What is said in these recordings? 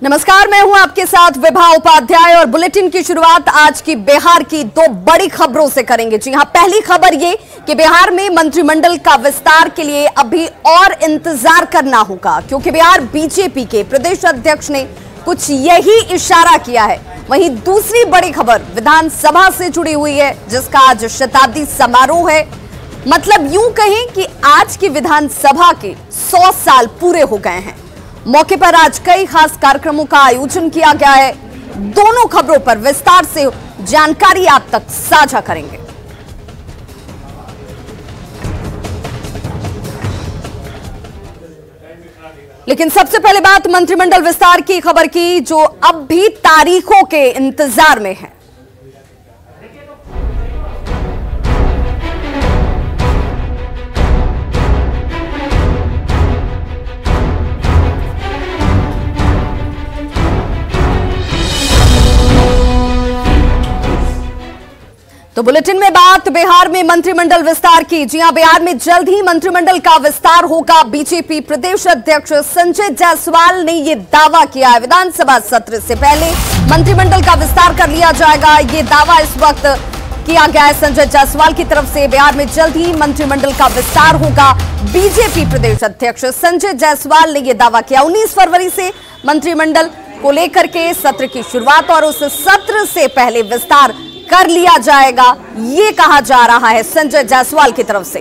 नमस्कार, मैं हूं आपके साथ विभा उपाध्याय और बुलेटिन की शुरुआत आज की बिहार की दो बड़ी खबरों से करेंगे। जी हां, पहली खबर ये कि बिहार में मंत्रिमंडल का विस्तार के लिए अभी और इंतजार करना होगा, क्योंकि बिहार बीजेपी के प्रदेश अध्यक्ष ने कुछ यही इशारा किया है। वहीं दूसरी बड़ी खबर विधानसभा से जुड़ी हुई है, जिसका आज शताब्दी समारोह है। मतलब यूं कहें कि आज की विधानसभा के 100 साल पूरे हो गए हैं। मौके पर आज कई खास कार्यक्रमों का आयोजन किया गया है। दोनों खबरों पर विस्तार से जानकारी आप तक साझा करेंगे। लेकिन सबसे पहले बात मंत्रिमंडल विस्तार की खबर की, जो अब भी तारीखों के इंतजार में है। तो बुलेटिन में बात बिहार में मंत्रिमंडल विस्तार की। जी हां, बिहार में जल्द ही मंत्रिमंडल का विस्तार होगा। बीजेपी प्रदेश अध्यक्ष संजय जायसवाल ने यह दावा किया है। विधानसभा सत्र से पहले मंत्रिमंडल का विस्तार कर लिया जाएगा, ये दावा इस वक्त किया गया है संजय जायसवाल की तरफ से। बिहार में जल्द ही मंत्रिमंडल का विस्तार होगा। बीजेपी प्रदेश अध्यक्ष संजय जायसवाल ने यह दावा किया। 19 फरवरी से मंत्रिमंडल को लेकर के सत्र की शुरुआत और उस सत्र से पहले विस्तार कर लिया जाएगा, ये कहा जा रहा है संजय जायसवाल की तरफ से।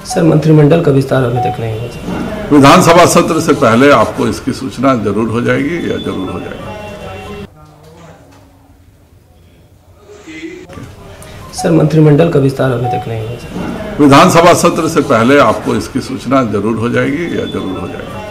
सर, मंत्रिमंडल का विस्तार अभी तक नहीं हुआ। विधानसभा सत्र से पहले आपको इसकी सूचना जरूर हो जाएगी या जरूर हो जाएगी। सर, मंत्रिमंडल का विस्तार अभी तक नहीं हुआ। विधानसभा सत्र से पहले आपको इसकी सूचना जरूर हो जाएगी या जरूर हो जाएगी।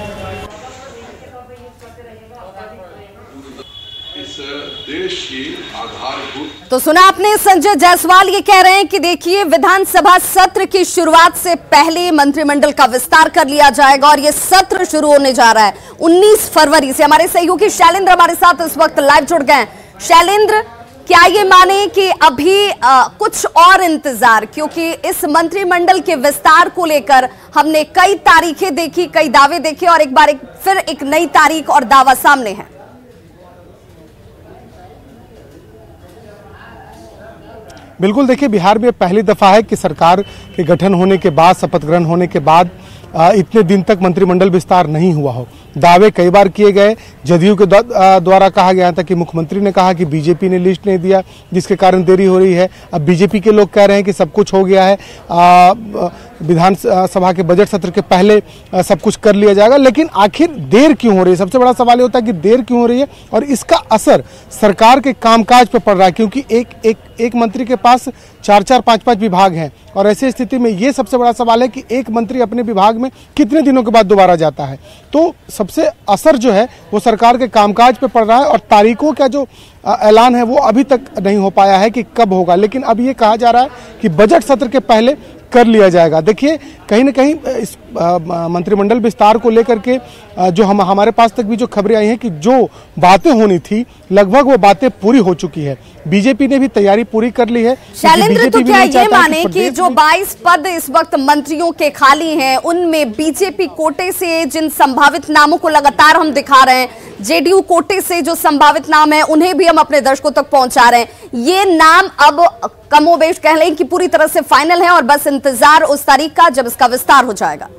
तो सुना आपने, संजय जायसवाल ये कह रहे हैं कि देखिए, विधानसभा सत्र की शुरुआत से पहले मंत्रिमंडल का विस्तार कर लिया जाएगा और ये सत्र शुरू होने जा रहा है 19 फरवरी से। हमारे सहयोगी शैलेंद्र हमारे साथ इस वक्त लाइव जुड़ गए। शैलेंद्र, क्या ये माने कि अभी कुछ और इंतजार, क्योंकि इस मंत्रिमंडल के विस्तार को लेकर हमने कई तारीखें देखी, कई दावे देखे और एक बार फिर एक नई तारीख और दावा सामने है। बिल्कुल, देखिए, बिहार में पहली दफा है कि सरकार के गठन होने के बाद, शपथ ग्रहण होने के बाद इतने दिन तक मंत्रिमंडल विस्तार नहीं हुआ हो। दावे कई बार किए गए, जदयू के द्वारा कहा गया था कि मुख्यमंत्री ने कहा कि बीजेपी ने लिस्ट नहीं दिया, जिसके कारण देरी हो रही है। अब बीजेपी के लोग कह रहे हैं कि सब कुछ हो गया है, विधानसभा के बजट सत्र के पहले सब कुछ कर लिया जाएगा। लेकिन आखिर देर क्यों हो रही है? सबसे बड़ा सवाल ये होता है कि देर क्यों हो रही है और इसका असर सरकार के कामकाज पर पड़ रहा है, क्योंकि एक मंत्री के पास 4-4, 5-5 विभाग हैं और ऐसी स्थिति में ये सबसे बड़ा सवाल है कि एक मंत्री अपने विभाग में कितने दिनों के बाद दोबारा जाता है। तो सबसे असर जो है वो सरकार के कामकाज पे पड़ रहा है और तारीखों का जो ऐलान है वो अभी तक नहीं हो पाया है कि कब होगा। लेकिन अब ये कहा जा रहा है कि बजट सत्र के पहले कर लिया जाएगा। देखिए, कहीं ना कहीं इस मंत्रिमंडल विस्तार को लेकर के जो हमारे पास तक भी जो खबरें आई हैं कि जो बातें होनी थी लगभग वो बातें पूरी हो चुकी है। बीजेपी ने भी तैयारी पूरी कर ली है। शैलेंद्र, तो क्या ये माने कि जो 22 पद इस वक्त मंत्रियों के खाली हैं, उनमें बीजेपी कोटे से जिन संभावित नामों को लगातार हम दिखा रहे हैं, जेडीयू कोटे से जो संभावित नाम है उन्हें भी हम अपने दर्शकों तक पहुंचा रहे हैं, ये नाम अब कमोबेश कह लें कि पूरी तरह से फाइनल है और बस इंतजार उस तारीख का जब इसका विस्तार हो जाएगा?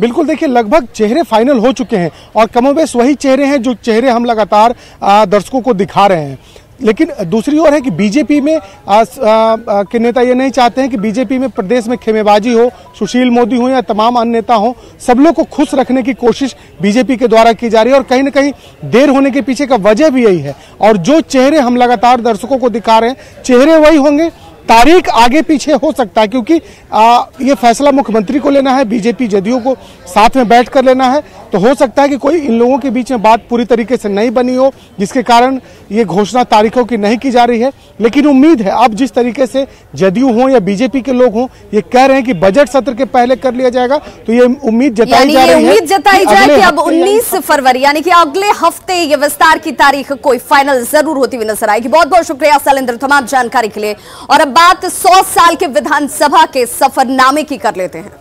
बिल्कुल, देखिए, लगभग चेहरे फाइनल हो चुके हैं और कमोबेश वही चेहरे हैं जो चेहरे हम लगातार दर्शकों को दिखा रहे हैं। लेकिन दूसरी ओर है कि बीजेपी में के नेता ये नहीं चाहते हैं कि बीजेपी में प्रदेश में खेमेबाजी हो, सुशील मोदी हो या तमाम अन्य नेता हो, सब लोग को खुश रखने की कोशिश बीजेपी के द्वारा की जा रही है और कहीं ना कहीं देर होने के पीछे का वजह भी यही है। और जो चेहरे हम लगातार दर्शकों को दिखा रहे हैं, चेहरे वही होंगे, तारीख आगे पीछे हो सकता है, क्योंकि ये फैसला मुख्यमंत्री को लेना है, बीजेपी जदयू को साथ में बैठ कर लेना है। तो हो सकता है कि कोई इन लोगों के बीच में बात पूरी तरीके से नहीं बनी हो, जिसके कारण ये घोषणा तारीखों की नहीं की जा रही है। लेकिन उम्मीद है अब जिस तरीके से जदयू हो या बीजेपी के लोग हों, ये कह रहे हैं कि बजट सत्र के पहले कर लिया जाएगा, तो ये उम्मीद जताई जा रही है, उम्मीद जताई जाए कि अब 19 फरवरी यानी कि अगले हफ्ते ये विस्तार की तारीख कोई फाइनल जरूर होती हुई नजर आएगी। बहुत बहुत शुक्रिया शैलेंद्र तमाम जानकारी के लिए। और अब बात 100 साल के विधानसभा के सफरनामे की कर लेते हैं।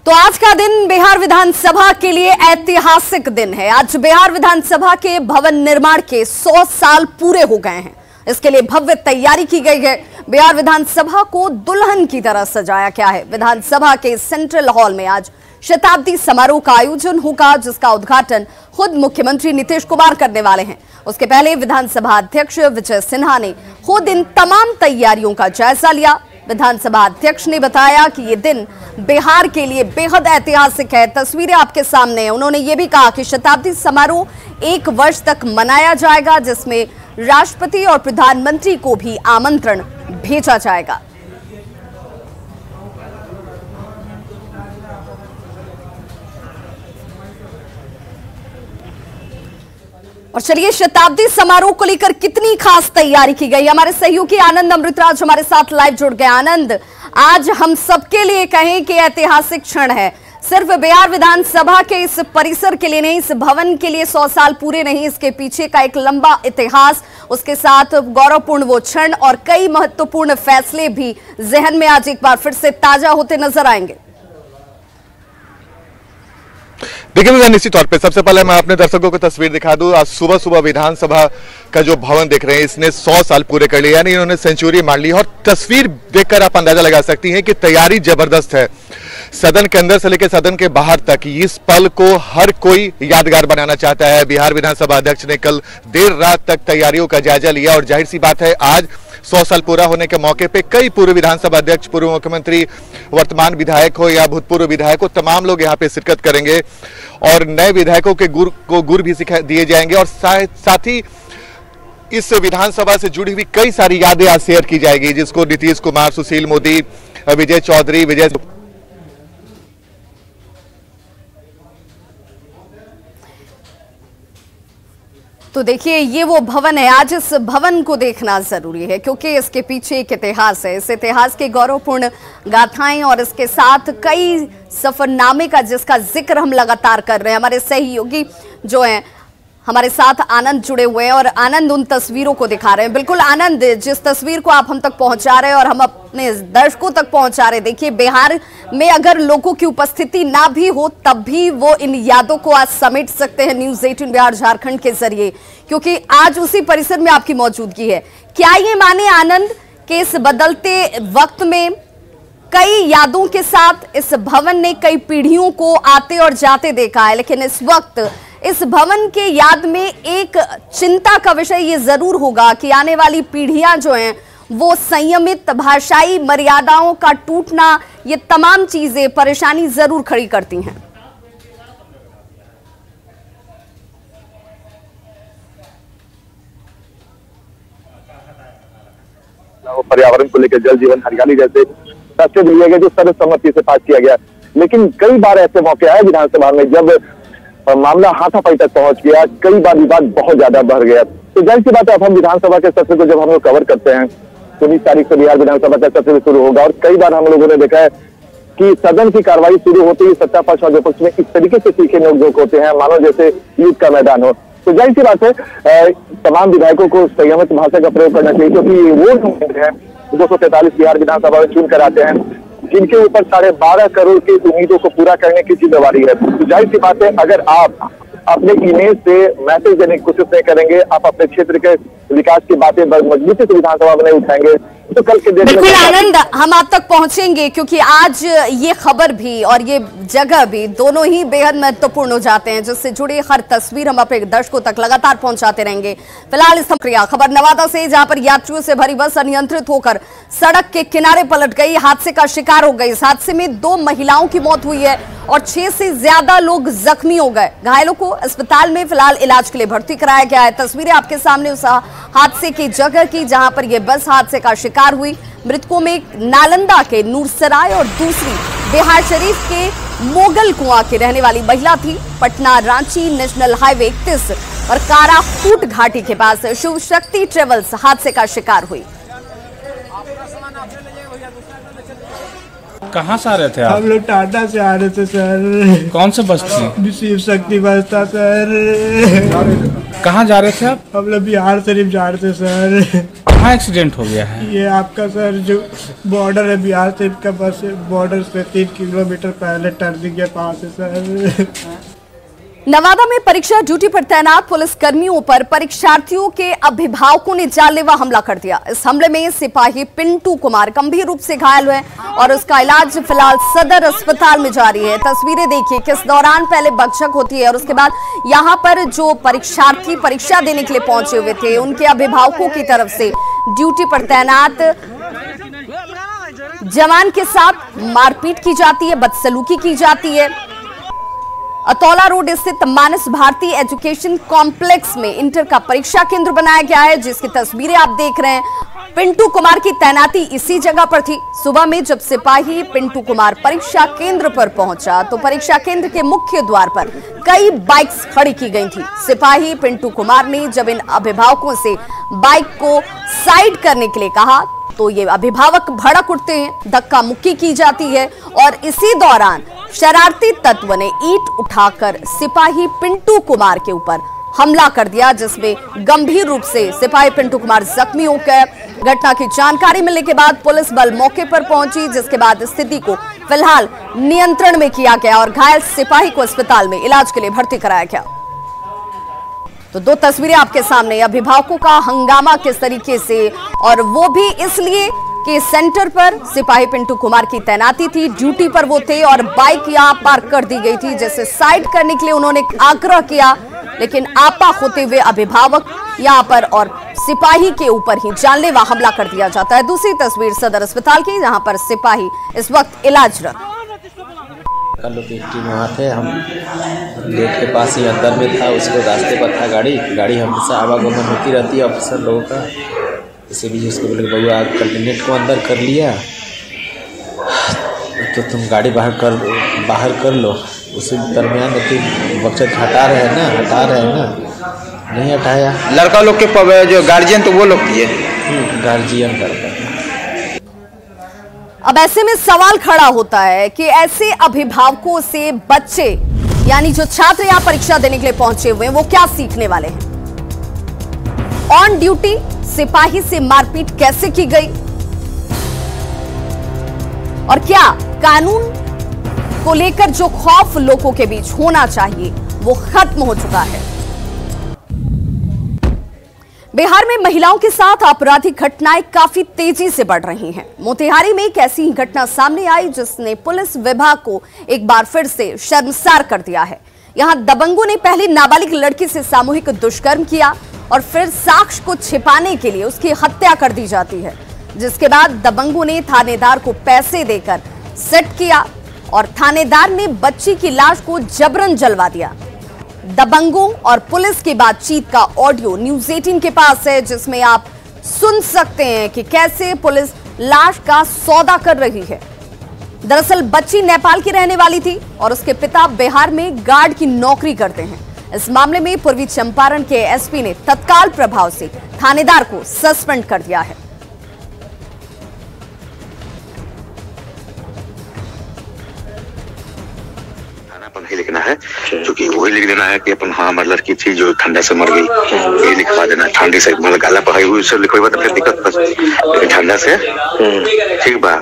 तो आज का दिन बिहार विधानसभा के लिए ऐतिहासिक दिन है। आज बिहार विधानसभा के भवन निर्माण के 100 साल पूरे हो गए हैं। इसके लिए भव्य तैयारी की गई है। बिहार विधानसभा को दुल्हन की तरह सजाया गया है। विधानसभा के सेंट्रल हॉल में आज शताब्दी समारोह का आयोजन होगा, जिसका उद्घाटन खुद मुख्यमंत्री नीतीश कुमार करने वाले हैं। उसके पहले विधानसभा अध्यक्ष विजय सिन्हा ने खुद इन तमाम तैयारियों का जायजा लिया। विधानसभा अध्यक्ष ने बताया कि ये दिन बिहार के लिए बेहद ऐतिहासिक है। तस्वीरें आपके सामने हैं। उन्होंने ये भी कहा कि शताब्दी समारोह 1 वर्ष तक मनाया जाएगा, जिसमें राष्ट्रपति और प्रधानमंत्री को भी आमंत्रण भेजा जाएगा। और चलिए, शताब्दी समारोह को लेकर कितनी खास तैयारी की गई, हमारे सहयोगी आनंद अमृतराज हमारे साथ लाइव जुड़ गए। आनंद, आज हम सबके लिए कहें कि ऐतिहासिक क्षण है। सिर्फ बिहार विधानसभा के इस परिसर के लिए नहीं, इस भवन के लिए 100 साल पूरे नहीं, इसके पीछे का एक लंबा इतिहास, उसके साथ गौरवपूर्ण वो क्षण और कई महत्वपूर्ण फैसले भी जहन में आज एक बार फिर से ताजा होते नजर आएंगे। देखिए, निश्चित तौर पे सबसे पहले मैं अपने दर्शकों को तस्वीर दिखा दूं। आज सुबह सुबह विधानसभा का जो भवन देख रहे हैं, इसने 100 साल पूरे कर लिए, यानी इन्होंने सेंचुरी मार ली। और तस्वीर देखकर आप अंदाजा लगा सकती हैं कि तैयारी जबरदस्त है। सदन के अंदर से लेकर सदन के बाहर तक इस पल को हर कोई यादगार बनाना चाहता है। बिहार विधानसभा अध्यक्ष ने कल देर रात तक तैयारियों का जायजा लिया और जाहिर सी बात है, आज 100 साल पूरा होने के मौके पे कई पूर्व विधानसभा अध्यक्ष, पूर्व मुख्यमंत्री, वर्तमान विधायक हो या भूतपूर्व विधायक हो, तमाम लोग यहाँ पे शिरकत करेंगे और नए विधायकों के गुर भी सिखा दिए जाएंगे। और साथ ही इस विधानसभा से जुड़ी हुई कई सारी यादें आज शेयर की जाएगी, जिसको नीतीश कुमार, सुशील मोदी, विजय चौधरी, तो देखिए, ये वो भवन है। आज इस भवन को देखना जरूरी है क्योंकि इसके पीछे एक इतिहास है। इस इतिहास के गौरवपूर्ण गाथाएं और इसके साथ कई सफरनामे का जिसका जिक्र हम लगातार कर रहे हैं। हमारे सहयोगी जो हैं हमारे साथ आनंद जुड़े हुए हैं और आनंद उन तस्वीरों को दिखा रहे हैं। बिल्कुल आनंद, जिस तस्वीर को आप हम तक पहुंचा रहे हैं और हम अपने दर्शकों तक पहुंचा रहे हैं, देखिए बिहार में अगर लोगों की उपस्थिति ना भी हो तब भी वो इन यादों को आज समेट सकते हैं न्यूज़ 18 बिहार झारखंड के जरिए, क्योंकि आज उसी परिसर में आपकी मौजूदगी है। क्या ये माने आनंद कि इस बदलते वक्त में कई यादों के साथ इस भवन ने कई पीढ़ियों को आते और जाते देखा है, लेकिन इस वक्त इस भवन के याद में एक चिंता का विषय ये जरूर होगा कि आने वाली पीढ़ियां जो हैं वो संयमित, भाषाई मर्यादाओं का टूटना, ये तमाम चीजें परेशानी जरूर खड़ी करती हैं। पर्यावरण को लेकर जल जीवन हरियाली जैसे फैसले लिए गए जो सर्वसम्मति से पास किया गया, लेकिन कई बार ऐसे मौके आए विधानसभा में जब मामला हाथापाई तक पहुंच गया, कई बार विवाद बहुत ज्यादा बढ़ गया। तो जाहिर सी बात है, अब हम विधानसभा के सत्र को जब हम लोग कवर करते हैं, 19 तारीख से बिहार विधानसभा का सत्र शुरू होगा और कई बार हम लोगों ने देखा है कि सदन की कार्रवाई शुरू होती है, सत्ता पक्ष और विपक्ष में इस तरीके से तीखे नोकझोंक होते हैं मानो जैसे युद्ध का मैदान हो। तो जाहिर सी बात है, तमाम विधायकों को संयमित भाषा का प्रयोग करना चाहिए, क्योंकि वो लोग हैं 243 बिहार विधानसभा में चुन कर आते हैं, जिनके ऊपर 12.5 करोड़ की उम्मीदों को पूरा करने की जिम्मेवारी है। तो जाहिर सी बात है, अगर आप अपने इमेज से मैसेज देने की कोशिश नहीं करेंगे, आप अपने क्षेत्र के विकास की बातें मजबूती से विधानसभा में नहीं उठाएंगे, तो कल के दिन बिल्कुल आनंद, हम आप तक पहुंचेंगे क्योंकि आज ये खबर भी और ये जगह भी दोनों ही बेहद महत्वपूर्ण हो जाते हैं, जिससे जुड़ी हर तस्वीर हम अपने दर्शकों तक लगातार पहुंचाते रहेंगे। फिलहाल इस खबर नवादा से, जहां पर यात्रियों से भरी बस अनियंत्रित होकर सड़क के किनारे पलट गई, हादसे का शिकार हो गई। इस हादसे में 2 महिलाओं की मौत हुई है और 6 से ज्यादा लोग जख्मी हो गए। घायलों को अस्पताल में फिलहाल इलाज के लिए भर्ती कराया गया है। तस्वीरें आपके सामने उस हादसे की जगह की जहां पर यह बस हादसे का शिकार हुई। मृतकों में नालंदा के नूरसराय और दूसरी बिहार शरीफ के मोगल कुआं की रहने वाली महिला थी। पटना रांची नेशनल हाईवे 31 और काराकूट घाटी के पास शिव शक्ति ट्रेवल्स हादसे का शिकार हुई। कहाँ से आ रहे थे आप? हम लोग टाटा से आ रहे थे सर। कौन से बस थी? शिव शक्ति बस था सर। कहाँ जा रहे थे आप? हम लोग बिहार शरीफ जा रहे थे सर। कहाँ एक्सीडेंट हो गया है? ये आपका सर जो बॉर्डर है बिहार शरीफ का, बस बॉर्डर से 3 किलोमीटर पहले टर्निंग के पास है सर। नवादा में परीक्षा ड्यूटी पर तैनात पुलिस कर्मियों पर परीक्षार्थियों के अभिभावकों ने जानलेवा हमला कर दिया। इस हमले में सिपाही पिंटू कुमार गंभीर रूप से घायल हुए और उसका इलाज फिलहाल सदर अस्पताल में जारी है। तस्वीरें देखिए किस दौरान पहले बकझक होती है और उसके बाद यहाँ पर जो परीक्षार्थी परीक्षा देने के लिए पहुंचे हुए थे उनके अभिभावकों की तरफ से ड्यूटी पर तैनात जवान के साथ मारपीट की जाती है, बदसलूकी की जाती है। अतौला रोड स्थित मानस भारती एजुकेशन कॉम्प्लेक्स में इंटर का परीक्षा केंद्र बनाया गया है, जिसकी तस्वीरें आप देख रहे हैं। पिंटू कुमार की तैनाती इसी जगह पर थी। सुबह में जब सिपाही पिंटू कुमार परीक्षा केंद्र पर पहुंचा तो परीक्षा केंद्र के मुख्य द्वार पर कई बाइक्स खड़ी की गई थी। सिपाही पिंटू कुमार ने जब इन अभिभावकों से बाइक को साइड करने के लिए कहा तो ये अभिभावक भड़क उठते हैं, धक्का मुक्की की जाती है और इसी दौरान शरारती तत्व ने ईंट उठाकर सिपाही पिंटू कुमार के ऊपर हमला कर दिया, जिसमें गंभीर रूप से सिपाही पिंटू कुमार जख्मी हो गए। घटना की जानकारी मिलने के बाद पुलिस बल मौके पर पहुंची, जिसके बाद स्थिति को फिलहाल नियंत्रण में किया गया और घायल सिपाही को अस्पताल में इलाज के लिए भर्ती कराया गया। तो 2 तस्वीरें आपके सामने, अभिभावकों का हंगामा किस तरीके से, और वो भी इसलिए कि सेंटर पर सिपाही पिंटू कुमार की तैनाती थी, ड्यूटी पर वो थे और बाइक यहां पार्क कर दी गई थी, जैसे साइड करने के लिए उन्होंने आग्रह किया, लेकिन आपा होते हुए अभिभावक यहां पर और सिपाही के ऊपर ही जानलेवा हमला कर दिया जाता है। दूसरी तस्वीर सदर अस्पताल की, जहां पर सिपाही इस वक्त इलाजरत। कल लोग एक टीम वहाँ थे, हम गेट के पास ही अंदर में था, उसको रास्ते पर था गाड़ी हमेशा आवागमन होती रहती है ऑफिसर लोगों का, इसीलिए उसको बोले बउआ कैंडिडेट को अंदर कर लिया तो तुम गाड़ी बाहर कर लो। उसी दरमियान बच्चे हटा रहे हैं ना, नहीं हटाया। लड़का लोग के जो गार्जियन तो वो लोग किए, गार्जियन करता है। अब ऐसे में सवाल खड़ा होता है कि ऐसे अभिभावकों से बच्चे यानी जो छात्र यहां परीक्षा देने के लिए पहुंचे हुए हैं वो क्या सीखने वाले हैं? ऑन ड्यूटी सिपाही से मारपीट कैसे की गई और क्या कानून को लेकर जो खौफ लोगों के बीच होना चाहिए वो खत्म हो चुका है? बिहार में महिलाओं के साथ आपराधिक घटनाएं काफी तेजी से बढ़ रही हैं। मोतिहारी में एक ऐसी घटना सामने आई जिसने पुलिस विभाग को एक बार फिर से शर्मसार कर दिया है। यहां दबंगों ने पहले नाबालिग लड़की से सामूहिक दुष्कर्म किया और फिर साक्ष्य को छिपाने के लिए उसकी हत्या कर दी जाती है, जिसके बाद दबंगों ने थानेदार को पैसे देकर सेट किया और थानेदार ने बच्ची की लाश को जबरन जलवा दिया। दबंगों और पुलिस की बातचीत का ऑडियो न्यूज़ 18 के पास है, जिसमें आप सुन सकते हैं कि कैसे पुलिस लाश का सौदा कर रही है। दरअसल बच्ची नेपाल की रहने वाली थी और उसके पिता बिहार में गार्ड की नौकरी करते हैं। इस मामले में पूर्वी चंपारण के एसपी ने तत्काल प्रभाव से थानेदार को सस्पेंड कर दिया है। अपन ही लिखना है, क्योंकि वही लिख देना है कि अपन हाँ हमारी लड़की थी जो ठंडा से मर गई, ये लिखवा देना। ठंडी से मतलब गाला पढ़ाई हुई सब लिखवा तो फिर दिक्कत बस, लेकिन ठंडा से ठीक बा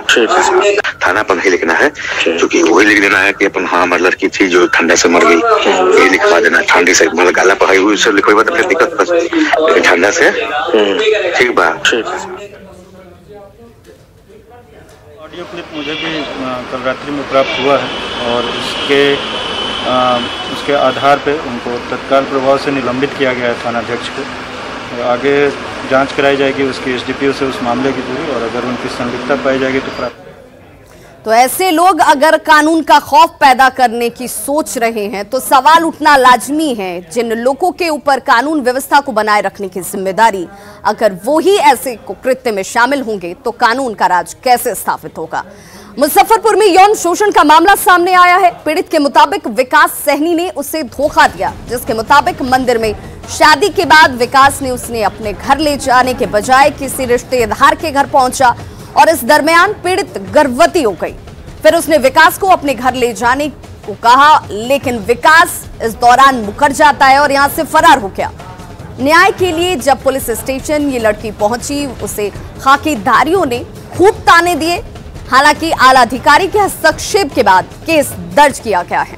थाना अपन ही लिखना है, क्योंकि वही लिख देना है कि अपन हाँ हमारी लड़की थी जो ठंडा से मर गई, ये लिखवा देना। ठंडी से मतलब गाला पढ़ाई हुई सब लिखवा तो फिर दिक्कत बस, लेकिन ठंडा से ठीक बा। ऑडियो क्लिप मुझे भी कल रात्रि में प्राप्त हुआ है और उसके आधार पे उनको तत्काल प्रभाव से निलंबित किया गया है थानाध्यक्ष को। और आगे जांच कराई जाएगी उसकी एसडीपीओ से उस मामले की पूरी, और अगर उनकी संलिप्तता पाई जाएगी तो ऐसे लोग अगर कानून का खौफ पैदा करने की सोच रहे हैं तो सवाल उठना लाजमी है, जिन लोगों के ऊपर कानून व्यवस्था को बनाए रखने की जिम्मेदारी, अगर वो ही ऐसे कुकृत्य में शामिल होंगे तो कानून का राज कैसे स्थापित होगा। मुजफ्फरपुर में यौन शोषण का मामला सामने आया है। पीड़ित के मुताबिक विकास सहनी ने उसे धोखा दिया, जिसके मुताबिक मंदिर में शादी के बाद विकास ने उसने अपने घर ले जाने के बजाय किसी रिश्तेदार के घर पहुंचा और इस दरमियान पीड़ित गर्भवती हो गई। फिर उसने विकास को अपने घर ले जाने को कहा, लेकिन विकास इस दौरान मुकर जाता है और यहां से फरार हो गया। न्याय के लिए जब पुलिस स्टेशन ये लड़की पहुंची, उसे खाकीधारियों ने खूब ताने दिए। हालांकि आला अधिकारी के हस्तक्षेप के बाद केस दर्ज किया गया है।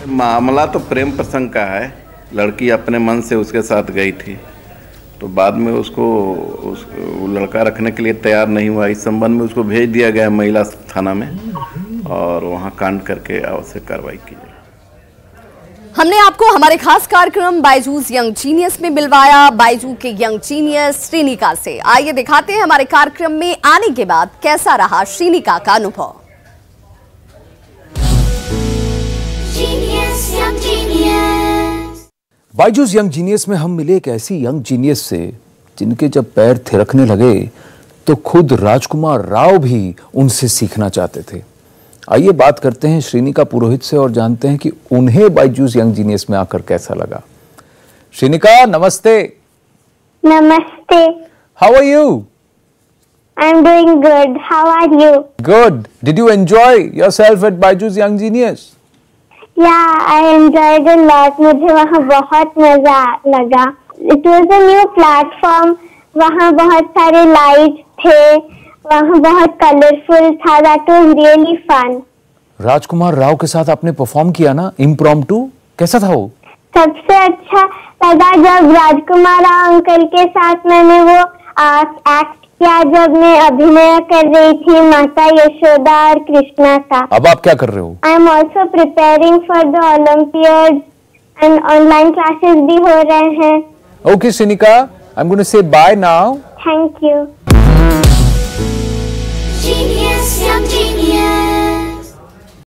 मामला तो प्रेम प्रसंग का है। लड़की अपने मन से उसके साथ गई थी, तो बाद में उसको वो लड़का रखने के लिए तैयार नहीं हुआ। इस संबंध में उसको भेज दिया गया महिला थाना में और वहां कांड करके आवश्यक कार्रवाई की जाए। हमने आपको हमारे खास कार्यक्रम बायजूस यंग जीनियस में मिलवाया बायजू के यंग जीनियस श्रीनिका से। आइए दिखाते हैं हमारे कार्यक्रम में आने के बाद कैसा रहा श्रीनिका का अनुभव। बायजूस यंग जीनियस में हम मिले एक ऐसी यंग जीनियस से जिनके जब पैर थिरकने लगे तो खुद राजकुमार राव भी उनसे सीखना चाहते थे। आइए बात करते हैं श्रीनिका पुरोहित से और जानते हैं कि उन्हें बायजूस यंग जीनियस में आकर कैसा लगा। Shrinika namaste. Namaste. How are you? I am doing good. How are you? Good. Did you enjoy yourself at Byju's young genius? Yeah I enjoyed a lot. मुझे वहाँ बहुत मजा लगा। It was a new platform. वहाँ बहुत सारे लाइट थे, वहाँ बहुत कलरफुल था। That was really fun. Rajkumar Rao के साथ आपने परफॉर्म किया ना इम्प्रॉम्प्टू, कैसा था वो? सबसे अच्छा लगा जब राजकुमार राव अंकल के साथ मैंने वो एक्ट किया, जब मैं अभिनय कर रही थी माता यशोदा और कृष्णा का। अब आप क्या कर रहे हो? I am also preparing for the olympiad and online classes भी हो रहे हैं। Okay Shrinika, I am going to say bye now. Thank you.